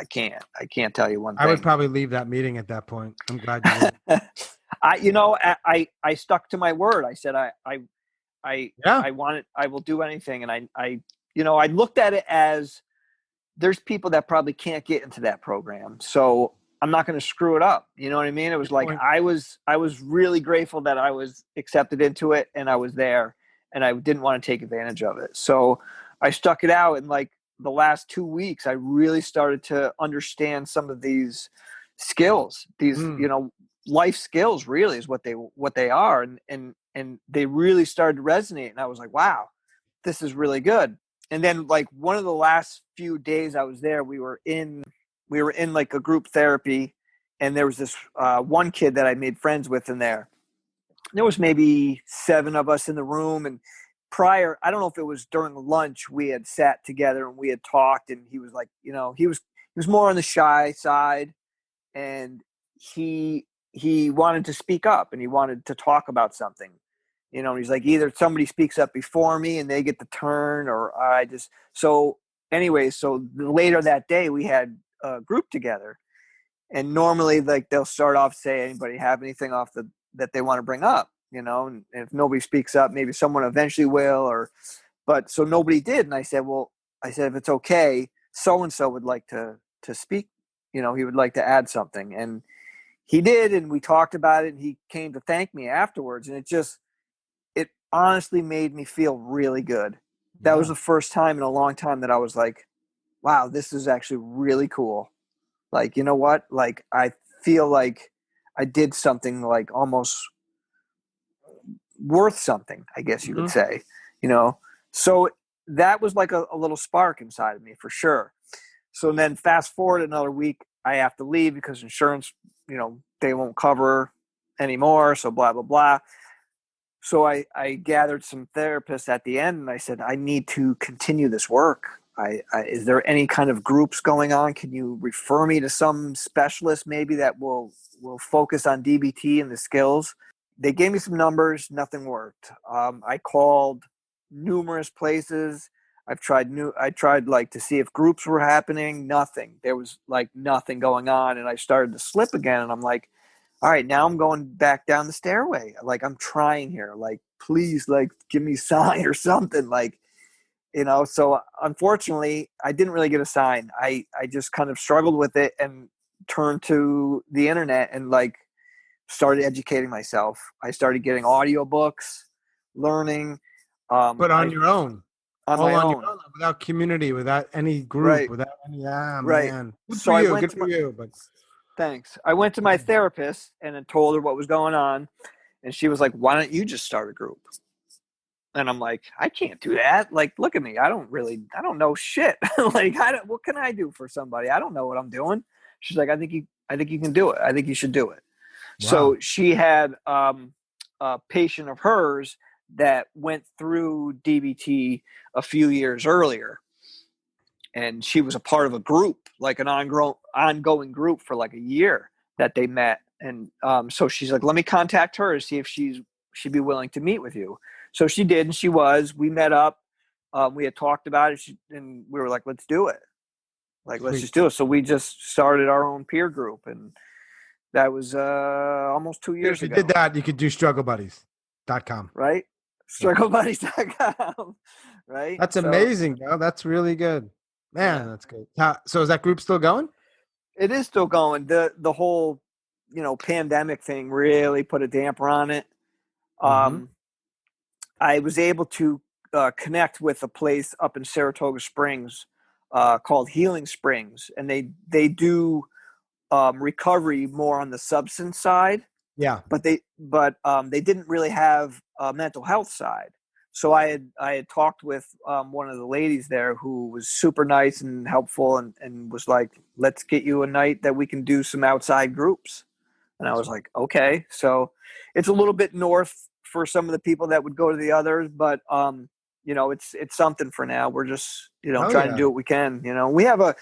can't tell you one thing. I would probably leave that meeting at that point. I'm glad you did. I stuck to my word. I said, I want it. I will do anything. And I looked at it as there's people that probably can't get into that program. So I'm not going to screw it up. You know what I mean? It was like, I was really grateful that I was accepted into it and I was there and I didn't want to take advantage of it. So I stuck it out. And like the last 2 weeks, I really started to understand some of these skills, these, life skills really is what they are. And they really started to resonate. And I was like, wow, this is really good. And then like one of the last few days I was there, we were in like a group therapy, and there was this one kid that I made friends with in there. There was maybe 7 of us in the room, and prior, I don't know if it was during lunch, we had sat together and we had talked, and he was like, he was more on the shy side, and he wanted to speak up and he wanted to talk about something. He's like, either somebody speaks up before me and they get the turn, or so later that day we had a group together, and normally like they'll start off, say, anybody have anything that they want to bring up, and if nobody speaks up, maybe someone eventually will, but so nobody did. And I said, if it's okay, so-and-so would like to speak, he would like to add something. And he did, and we talked about it, and he came to thank me afterwards. And it honestly made me feel really good. That was the first time in a long time that I was like, wow, this is actually really cool. Like, you know what? Like, I feel like I did something like almost worth something, I guess you could say, So that was like a little spark inside of me for sure. So then fast forward another week, I have to leave because insurance, they won't cover anymore. So blah, blah, blah. So I gathered some therapists at the end, and I said, I need to continue this work. Is there any kind of groups going on? Can you refer me to some specialist maybe that will focus on DBT and the skills? They gave me some numbers. Nothing worked. I called numerous places. I tried like to see if groups were happening. Nothing. There was like nothing going on. And I started to slip again. And I'm like, all right, now I'm going back down the stairway. Like, I'm trying here. Like, please, like, give me a sign or something. Like, so unfortunately, I didn't really get a sign. I just kind of struggled with it and turned to the internet and, like, started educating myself. I started getting audiobooks, learning. But on your own. On my own. Your own, without community, without any group, without any, man. Good for you, good for you. But thanks. I went to my therapist and then told her what was going on. And she was like, why don't you just start a group? And I'm like, I can't do that. Like, look at me. I don't know shit. Like, what can I do for somebody? I don't know what I'm doing. She's like, I think you can do it. I think you should do it. Wow. So she had a patient of hers that went through DBT a few years earlier. And she was a part of a group, like an ongoing group for like a year that they met. And so she's like, let me contact her to see if she'd be willing to meet with you. So she did, and we met up. We had talked about it, and we were like, let's do it. Like, let's just do it. So we just started our own peer group, and that was almost 2 years ago. If you did that, you could do strugglebuddies.com. Right? Strugglebuddies.com. Right? That's amazing, bro. That's really good. Man, that's good. So is that group still going? It is still going. The whole, pandemic thing really put a damper on it. I was able to connect with a place up in Saratoga Springs called Healing Springs, and they do recovery more on the substance side. Yeah. But they didn't really have a mental health side. So I had talked with one of the ladies there who was super nice and helpful, and was like, let's get you a night that we can do some outside groups. And I was like, okay. So it's a little bit north for some of the people that would go to the others, but it's something for now. We're just, trying to do what we can. We have a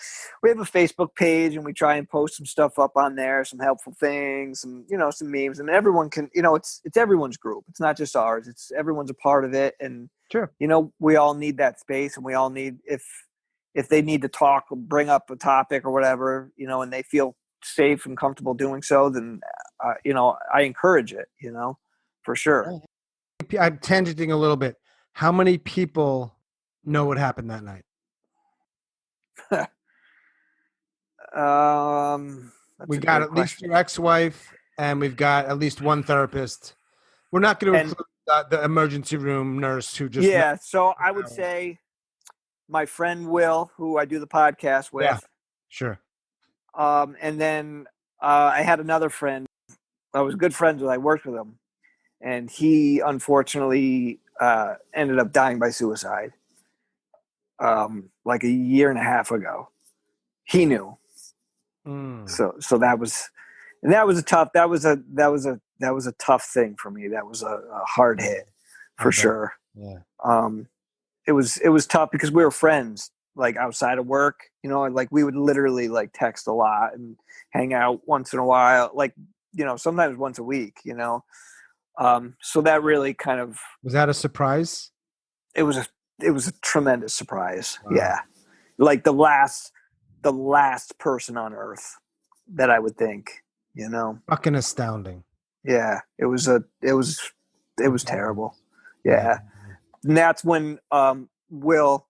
Facebook page, and we try and post some stuff up on there, some helpful things, and some memes, and everyone can, it's everyone's group. It's not just ours. It's everyone's a part of it. And Sure. We all need that space, and we all need, if they need to talk, bring up a topic or whatever, and they feel safe and comfortable doing so, then I encourage it, for sure. I'm tangenting a little bit. How many people know what happened that night? We got at least your ex-wife, and we've got at least one therapist. We're not going to include the emergency room nurse who just... Yeah, so I would say my friend Will, who I do the podcast with. Yeah, sure. And then I had another friend I was good friends with. I worked with him, and he unfortunately ended up dying by suicide like a year and a half ago. He knew. So that was a tough thing for me. That was a hard hit for sure. Yeah. It was tough because we were friends, like outside of work, like we would literally like text a lot and hang out once in a while, like, sometimes once a week, so that really kind of... Was that a surprise? It was a tremendous surprise. Wow. Yeah. Like the last person on earth that I would think, Fucking astounding. Yeah. It was terrible. Yeah. And that's when Will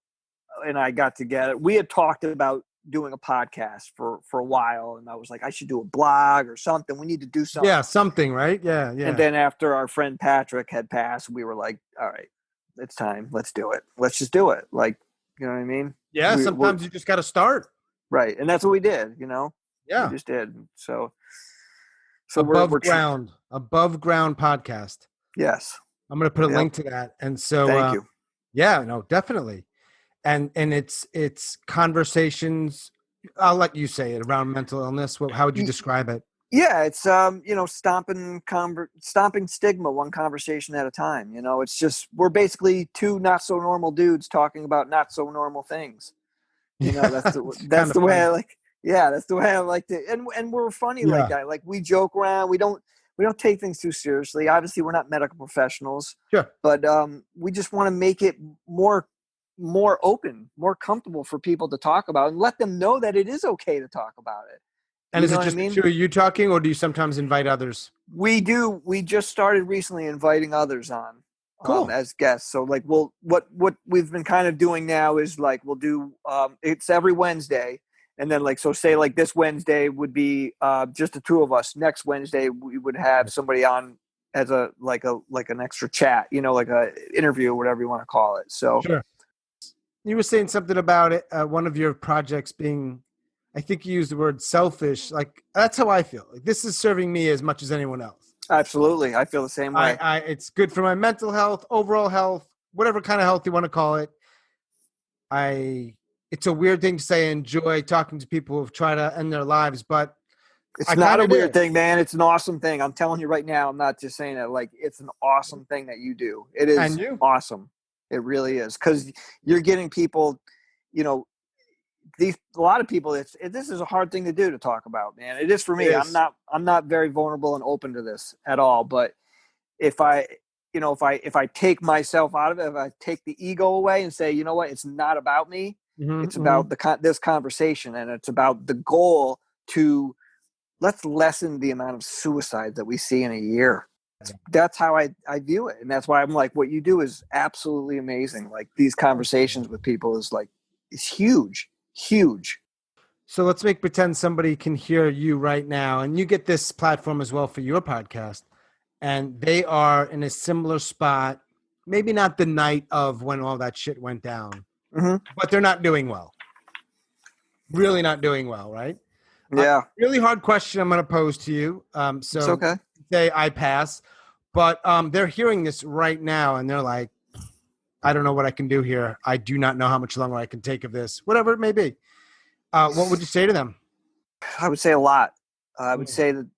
and I got together. We had talked about doing a podcast for a while, and I was like, I should do a blog or something. We need to do something. Yeah, something, right? Yeah. And then after our friend Patrick had passed, we were like, all right, it's time. Let's do it. Let's just do it. Like, you know what I mean? Yeah, sometimes you just got to start. Right. And that's what we did, Yeah. We just did. So above ground podcast. Yes. I'm going to put a link to that. And so, thank you. Yeah, no, definitely. And it's conversations. I'll let you say it around mental illness. How would you describe it? Yeah, it's stomping stigma one conversation at a time. It's just, we're basically two not so normal dudes talking about not so normal things. That's the way I like. Yeah, that's the way I like to. And we're funny like that. Like, we joke around. We don't take things too seriously. Obviously, we're not medical professionals. Sure. But we just want to make it more open, more comfortable for people to talk about, and let them know that it is okay to talk about it. And is it just two of you talking, or do you sometimes invite others? We do. We just started recently inviting others on. Cool. As guests. So like, what we've been kind of doing now is like, we'll do, it's every Wednesday. And then like, so say like this Wednesday would be just the two of us. Next Wednesday, we would have somebody on as an extra chat, like a interview, or whatever you want to call it. So sure. You were saying something about it. One of your projects being, I think you used the word selfish. Like, that's how I feel. Like, this is serving me as much as anyone else. Absolutely. I feel the same way. It's good for my mental health, overall health, whatever kind of health you want to call it. It's a weird thing to say, enjoy talking to people who've tried to end their lives, but it's not a weird thing, man. It's an awesome thing. I'm telling you right now, I'm not just saying it. Like, it's an awesome thing that you do. It is awesome. It really is. 'Cause you're getting people, a lot of people, this is a hard thing to do, to talk about, man. It is for me. I'm not very vulnerable and open to this at all. But if I take myself out of it, if I take the ego away and say, you know what, it's not about me. It's about this conversation, and it's about the goal to let's lessen the amount of suicide that we see in a year. That's how I view it. And that's why I'm like, what you do is absolutely amazing. Like, these conversations with people it's huge. Huge. So let's pretend somebody can hear you right now, and you get this platform as well for your podcast, and they are in a similar spot, maybe not the night of when all that shit went down, but they're not doing well. really not doing well, right? Yeah, Really hard question I'm going to pose to you. it's So okay. say I pass, but they're hearing this right now and they're like, I don't know what I can do here. I do not know how much longer I can take of this, whatever it may be. What would you say to them? I would say a lot. I would Mm. say that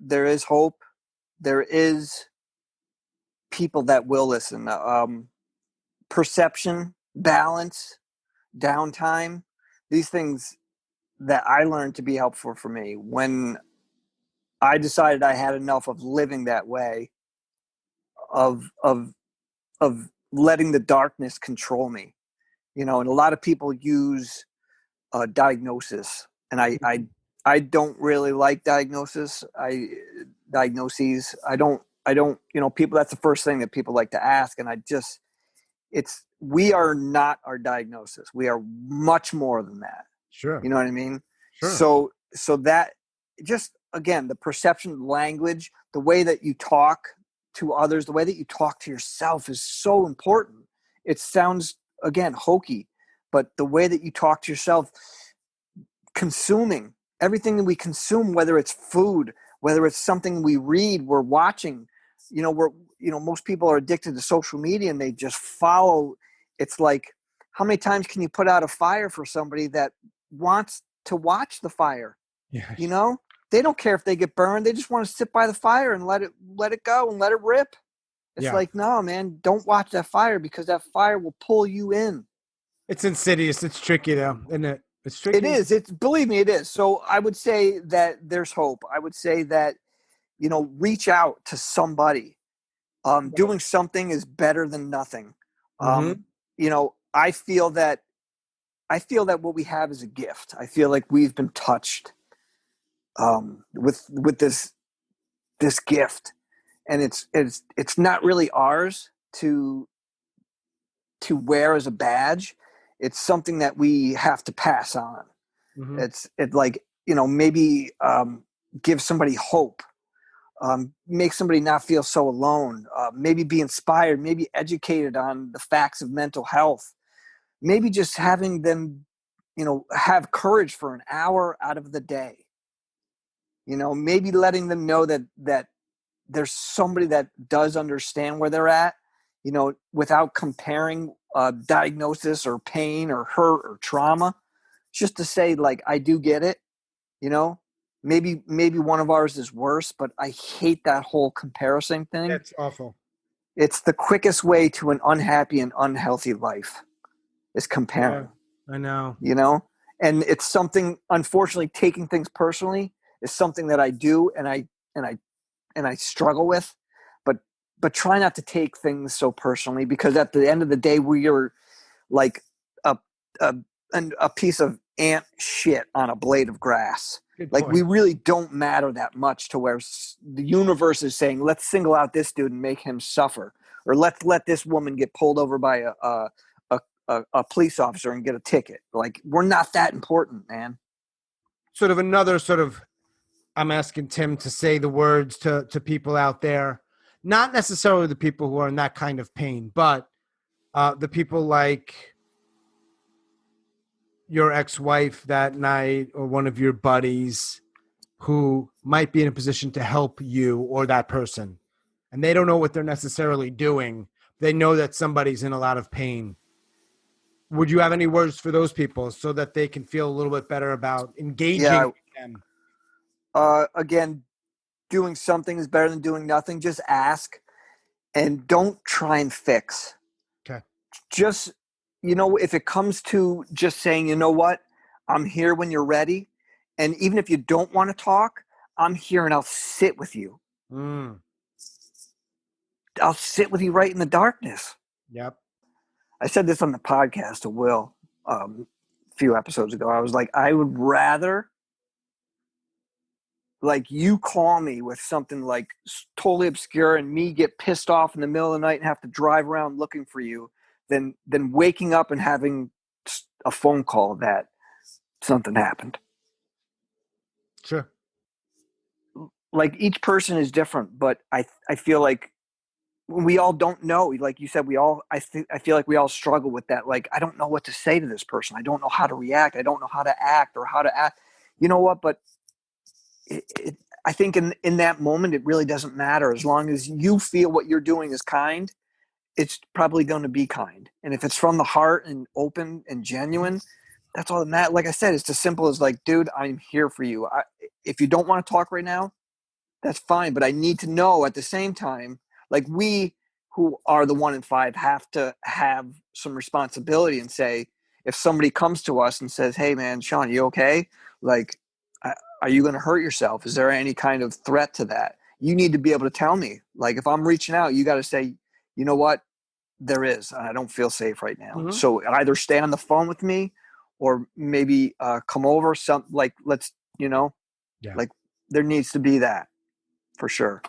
there is hope. There is people that will listen. Perception, balance, downtime, these things that I learned to be helpful for me when I decided I had enough of living that way, of of of letting the darkness control me. And a lot of people use diagnosis, and I don't really like diagnoses. I don't. People. That's the first thing that people like to ask, and we are not our diagnosis. We are much more than that. Sure. You know what I mean? Sure. So that, just again, the perception, language, the way that you talk to others, the way that you talk to yourself is so important. It sounds, again, hokey, but the way that you talk to yourself, consuming everything that we consume, whether it's food, whether it's something we read, we're watching, most people are addicted to social media and they just follow. It's like, how many times can you put out a fire for somebody that wants to watch the fire? Yes. They don't care if they get burned. They just want to sit by the fire and let it go and let it rip. It's Yeah. like, no, man, don't watch that fire, because that fire will pull you in. It's insidious. It's tricky though, isn't it? It's It tricky. is. Believe me, it is. So I would say that there's hope. I would say that, reach out to somebody. Doing something is better than nothing. Mm-hmm. I feel that what we have is a gift. I feel like we've been touched with this gift, and it's not really ours to wear as a badge. It's something that we have to pass on. Mm-hmm. It like, maybe give somebody hope, make somebody not feel so alone, maybe be inspired, maybe educated on the facts of mental health, maybe just having them, have courage for an hour out of the day, maybe letting them know that there's somebody that does understand where they're at, without comparing diagnosis or pain or hurt or trauma, just to say, like, I do get it. Maybe one of ours is worse, but I hate that whole comparison thing. That's awful. It's the quickest way to an unhappy and unhealthy life, is comparing. Yeah, I know. And it's something, unfortunately, taking things personally is something that I do, and I struggle with, but try not to take things so personally, because at the end of the day, we are like a a, a piece of ant shit on a blade of grass. Good Like, we point. really don't matter that much to where the universe is saying, let's single out this dude and make him suffer, or let's let this woman get pulled over by a police officer and get a ticket. Like, we're not that important, man. Sort of another sort of, I'm asking Tim to say the words to people out there, not necessarily the people who are in that kind of pain, but the people like your ex-wife that night, or one of your buddies who might be in a position to help you or that person, and they don't know what they're necessarily doing. They know that somebody's in a lot of pain. Would you have any words for those people so that they can feel a little bit better about engaging Yeah. with them? Again, doing something is better than doing nothing. Just ask, and don't try and fix. Okay. Just, if it comes to just saying, what, I'm here when you're ready. And even if you don't want to talk, I'm here and I'll sit with you. Mm. I'll sit with you right in the darkness. Yep. I said this on the podcast to Will a few episodes ago. I was like, I would rather, like, you call me with something like totally obscure and me get pissed off in the middle of the night and have to drive around looking for you than waking up and having a phone call that something happened. Sure. Like, each person is different, but I feel like we all don't know. Like you said, I feel like we all struggle with that. Like, I don't know what to say to this person. I don't know how to react. I don't know how to act or how to act. You know what? But I think in that moment, it really doesn't matter. As long as you feel what you're doing is kind, it's probably going to be kind. And if it's from the heart and open and genuine, that's all that matters. Like I said, it's as simple as like, dude, I'm here for you. If you don't want to talk right now, that's fine. But I need to know at the same time, like, we who are the 1 in 5 have to have some responsibility and say, if somebody comes to us and says, hey man, Sean, you okay? Like, are you going to hurt yourself? Is there any kind of threat to that? You need to be able to tell me. Like, if I'm reaching out, you got to say, you know what? There is. I don't feel safe right now. Mhm. So either stay on the phone with me or maybe come over. Let's, Yeah. like, there needs to be that for sure.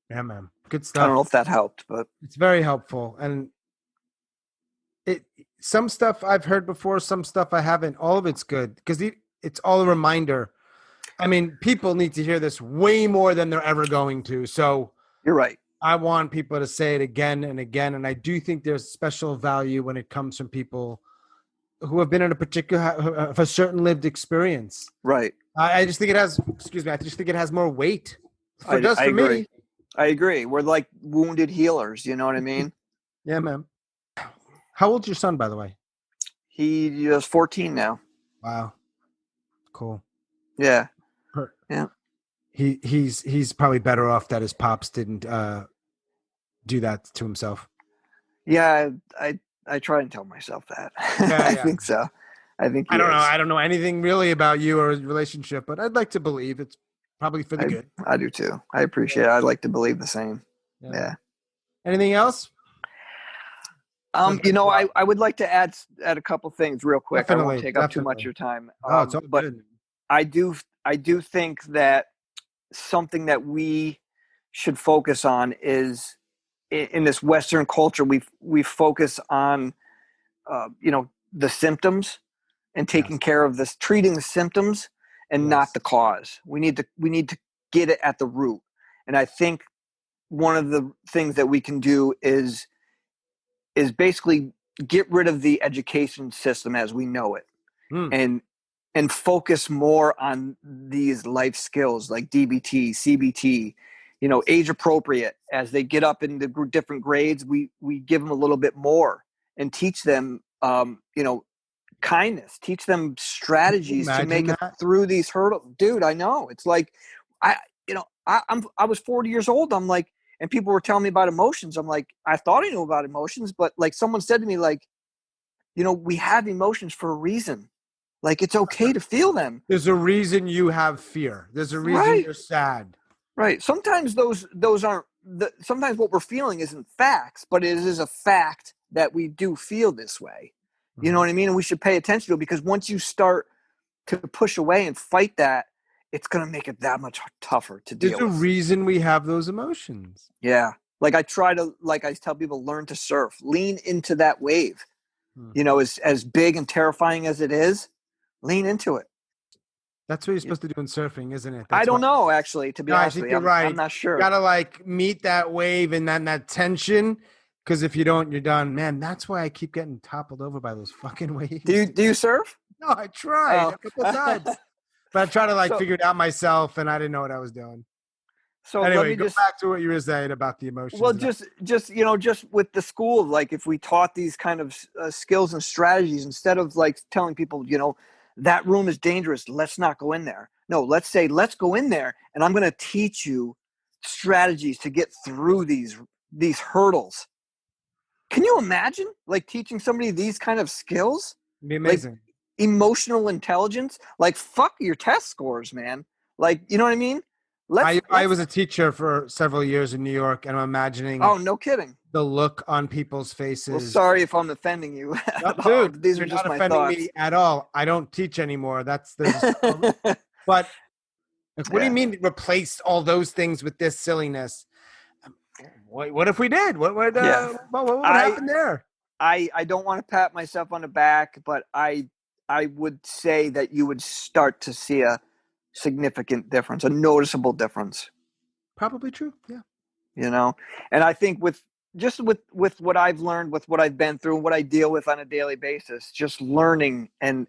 Yeah, man. Good I stuff. don't know if that helped, but It's very helpful. And some stuff I've heard before, some stuff I haven't. All of it's good because it's all a reminder. I mean, people need to hear this way more than they're ever going to. So you're right. I want people to say it again and again. And I do think there's special value when it comes from people who have been in a certain lived experience. Right. I just think it has, I just think it has more weight. I For agree. me. I agree. We're like wounded healers. You know what I mean? Yeah, man. How old's your son, by the way? He is 14 now. Wow. Cool. Yeah. Per- Yeah. He's probably better off that his pops didn't do that to himself. Yeah. I try and tell myself that. Yeah, I yeah. think so. I think I don't know. I don't know anything really about you or his relationship, but I'd like to believe it's probably for the good. I do too. I appreciate it. I'd like to believe the same. Yeah. Anything else? I would like to add a couple things real quick. Definitely, I won't take up too much of your time. Oh, it's all but good. I do think that something that we should focus on is in this Western culture, we focus on, the symptoms and taking care of this, treating the symptoms and not the cause. We need to get it at the root. And I think one of the things that we can do is basically get rid of the education system as we know it, and focus more on these life skills like DBT, CBT, age appropriate. As they get up into different grades, we give them a little bit more and teach them, kindness, teach them strategies to make it through these hurdles. Dude, I know. It's like, I was 40 years old. I'm like, and people were telling me about emotions. I'm like, I thought I knew about emotions, but like someone said to me, like, we have emotions for a reason. Like, it's okay to feel them. There's a reason you have fear. There's a reason you're sad. Right. Sometimes those aren't sometimes what we're feeling isn't facts, but it is a fact that we do feel this way. You know what I mean? And we should pay attention to it, because once you start to push away and fight that, it's going to make it that much tougher to deal with. There's a reason we have those emotions. Yeah. Like I tell people, learn to surf, lean into that wave. As big and terrifying as it is, lean into it. That's what you're supposed to do in surfing, isn't it? I don't know, actually, to be honest with you. You're right. I'm not sure. You gotta meet that wave and then that tension. Because if you don't, you're done. Man, that's why I keep getting toppled over by those fucking waves. Do you surf? No, I tried a couple times. But I tried to figure it out myself, and I didn't know what I was doing. So anyway, go back to what you were saying about the emotions. Well, just with the school, like if we taught these kind of skills and strategies, instead of telling people, that room is dangerous, let's not go in there. No, let's say, let's go in there, and I'm going to teach you strategies to get through these hurdles. Can you imagine teaching somebody these kind of skills? It'd be amazing. Emotional intelligence, fuck your test scores, man. You know what I mean? I was a teacher for several years in New York, and I'm imagining. Oh, no kidding. The look on people's faces. Well, sorry if I'm offending you. No, dude, these are just not my offending thoughts. me at all. I don't teach anymore. But what do you mean replaced all those things with this silliness? What if we did? What would happen there? I don't want to pat myself on the back, but I would say that you would start to see a significant difference, a noticeable difference. Probably true. Yeah. And I think with just with what I've learned, with what I've been through, and what I deal with on a daily basis, just learning and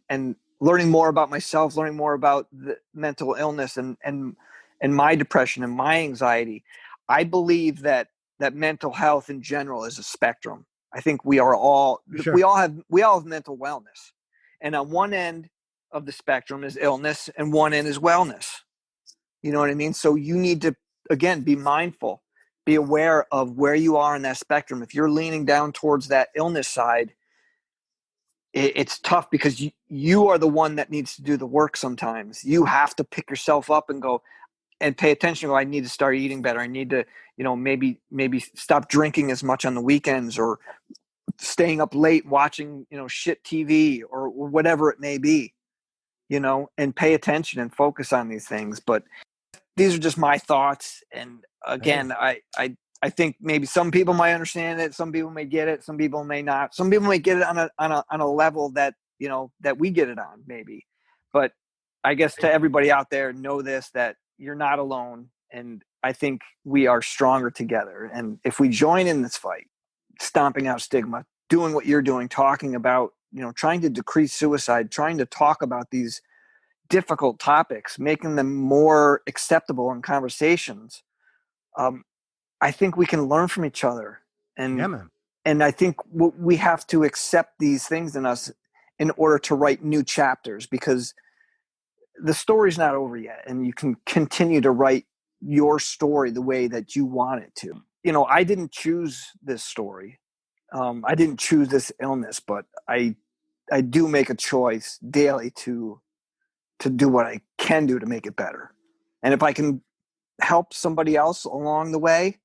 learning more about myself, learning more about the mental illness and my depression and my anxiety. I believe that mental health in general is a spectrum. I think we all have mental wellness, and on one end of the spectrum is illness, and one end is wellness. You know what I mean? So you need to, again, be mindful, be aware of where you are in that spectrum. If you're leaning down towards that illness side, it's tough because you are the one that needs to do the work. Sometimes you have to pick yourself up and go and pay attention. I need to start eating better. I need to, maybe stop drinking as much on the weekends, or staying up late watching, shit TV or whatever it may be, and pay attention and focus on these things. But these are just my thoughts. And again, I think maybe some people might understand it. Some people may get it. Some people may not. Some people may get it on a level that, that we get it on, maybe. But I guess to everybody out there, know this, that you're not alone. And I think we are stronger together. And if we join in this fight, stomping out stigma, doing what you're doing, talking about, trying to decrease suicide, trying to talk about these difficult topics, making them more acceptable in conversations, I think we can learn from each other. And and I think we have to accept these things in us in order to write new chapters, because the story's not over yet, and you can continue to write your story the way that you want it to. I didn't choose this story. I didn't choose this illness, but I do make a choice daily to do what I can do to make it better. And if I can help somebody else along the way,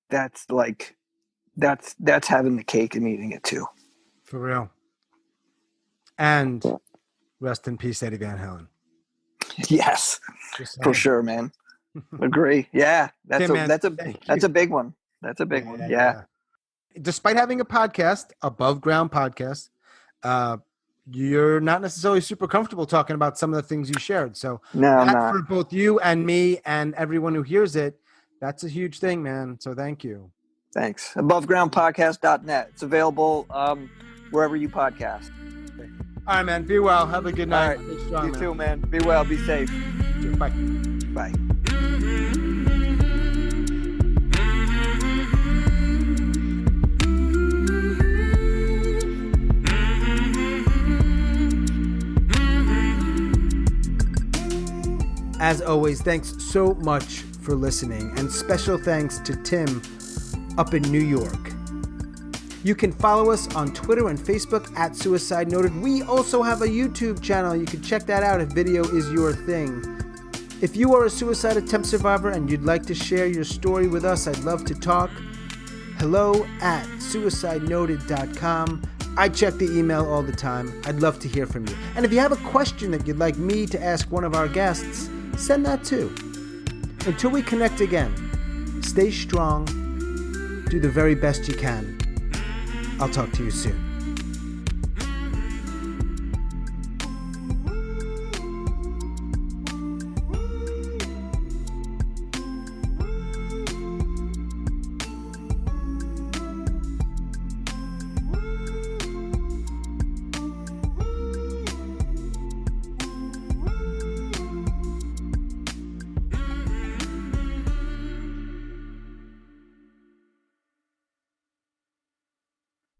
that's having the cake and eating it too. For real. And rest in peace, Eddie Van Halen. Yes, for sure, man. Agree. Yeah, that's a big one. That's a big one. Yeah. Despite having a podcast, Above Ground podcast, you're not necessarily super comfortable talking about some of the things you shared. So for both you and me and everyone who hears it, that's a huge thing, man. So thank you. Thanks. AboveGroundPodcast.net. It's available wherever you podcast. All right, man. Be well. Have a good night. All right. Strong, you too, man. Be well. Be safe. Bye. Bye. As always, thanks so much for listening, and special thanks to Tim up in New York. You can follow us on Twitter and Facebook at Suicide Noted. We also have a YouTube channel. You can check that out if video is your thing. If you are a suicide attempt survivor and you'd like to share your story with us, I'd love to talk. hello@suicidenoted.com. I check the email all the time. I'd love to hear from you. And if you have a question that you'd like me to ask one of our guests, send that too. Until we connect again, stay strong, do the very best you can. I'll talk to you soon.